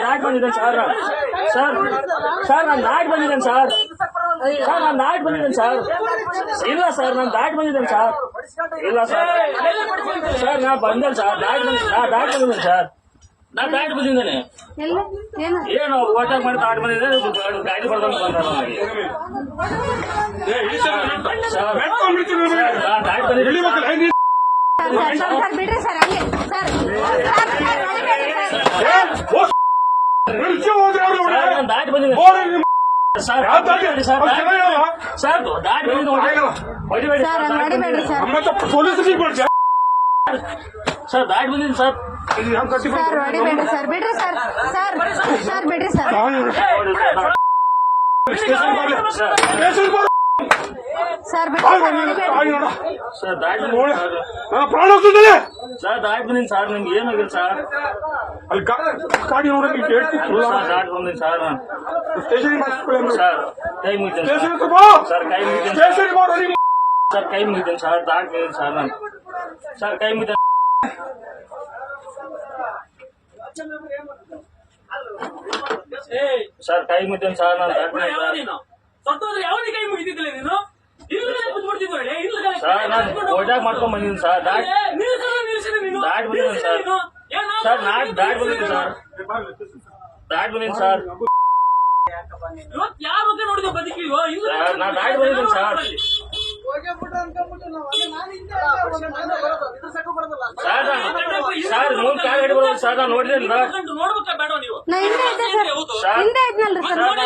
not ಬಂದಿದ್ದೇನೆ sir ನಾನು not ಬಂದಿದ್ದೇನೆ ಸರ್ ನಾನು ನಾಟ್ ಬಂದಿದ್ದೇನೆ ಸರ್ ಇಲ್ಲ ಸರ್ ನಾನು ದಾಟ್ ಬಂದಿದ್ದೇನೆ ಸರ್ ಇಲ್ಲ ಸರ್ ನಾ ಬಂದೇನೆ ಸರ್ ದಾಟ್ ಬಂದಿದ್ದೇನೆ ಸರ್ ನಾ ದಾಟ್ ಬಂದಿದ್ದೇನೆ ಏನು ಓಟಾಕ್ ಮಾಡಿ ದಾಟ್ ಬಂದಿದ್ದೇನೆ ಗಾಡಿ ಬರ್ದಂಗೆ ಬಂದ ದಾಟ್ ಬಂದಿದ್ದೇನೆ ದಾಟ್ ಬಂದಿದ್ದೇನೆ ಸರ್ ದಾಟ್ ಬಂದಿದ್ದೇನೆ ಸರ್ ದಾಟ್ ಬಂದಿದ್ದೀನಿ ಸರ್ ಬಿಡ್ರಿ ಸರ್ ಬಿಡ್ರಿ ಸರ್ ಸರ್ ಪ್ರಾಣ ಹೋಗ್ತಿದ್ದೇನೆ ಸರ್ ದಾಟ್ ಬಂದಿನಿ ಸರ್ ನಿಮ್ಗೆ ಏನಾಗಿಲ್ಲ ಸರ್ ಅಲ್ಲಿ ಗಾಡಿ ನೋಡಕ್ಕೆ ದಾಟ್ ಬಂದಿನಿ ಸರ್ ಸ್ಟೇಷನ್ ಸರ್ ಕೈ ಮುಗಿದ್ದೇನೆ ಸರ್ ಕೈ ಮುಗಿದ್ದೇನೆ ಸರ್ ಕೈ ಮುಗಿದ್ದೇನೆ ಸರ್ ದಾಟ್ ಬಂದಿನಿ ಸರ್ ನಾನು ಸರ್ ಕೈ ಮುಗಿದ್ದೇನೆ ಸರ್ ಕೈ ಮುಗಿದ್ದೇನೆ ಸರ್ ನಾನು ದಾಟ್ ಬಂದಿದ್ದೀನಿ ಕೈ ಮುಗಿದಿದ್ದಿಲ್ಲ ನೀನು ಸರ್ ನಾನು ಓಟಾಕ್ ಮಾಡ್ಕೊಂಡ್ ಬಂದಿದ್ದೀನಿ ಸರ್ ದಾಟ್ ಬಂದಿದ್ದೀನಿ ಸರ್ ಸರ್ ದಾಟ್ ಬಂದಿದ್ದೀನಿ ಸರ್ ದಾಟ್ ಬಂದಿದ್ದೀನಿ ಸರ್ ಯಾರು ನೋಡಿದ ಬದುಕಿಲ್ವೋ ನಾ ದಾಟ್ ಬಂದಿದ್ದೀನಿ ಸರ್ ಸರ್ ಮುಂದೆ ಕಾಲ್ ಹಿಡಿಬೋದು ಸರ್ ನಾನು ನೋಡಿದ್ದಿಲ್ಲ ನೋಡ್ಬೇಕಾ ಬೇಡ ನೀವು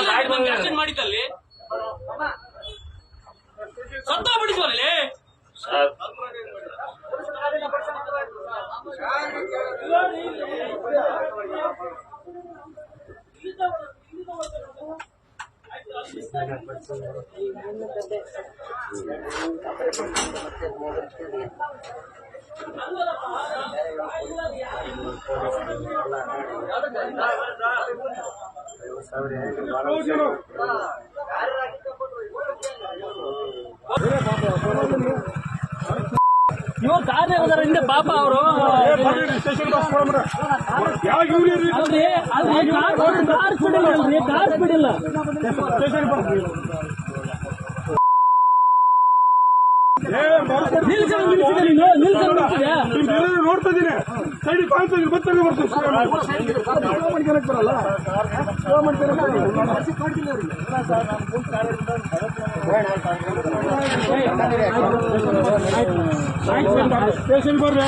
ದಾಟ್ ಬಂದಿದ್ದೀನಿ ಮಾಡಿದಲ್ಲಿ ಸತ್ತ ಬಿಡಿಸುವಲ್ಲಿ ಸರ್ ಇವ್ರು ಕಾರ್ಯ ಹೋದಾರ ಹಿಂದೆ ಪಾಪ ಅವರು ಕಾರ್ ಸ್ಪೀಡ್ ಇಲ್ಲ ನೋಡ್ತಾ ಇದ್ದೀನಿ ಸೈಡ್ ಕಾಣ್ತಾ ಇದ್ದೀನಿ ಬರ್ತದೆ ಬರಲ್ಲ ಸ್ಟೇಷನ್ ಬರ್ರಿ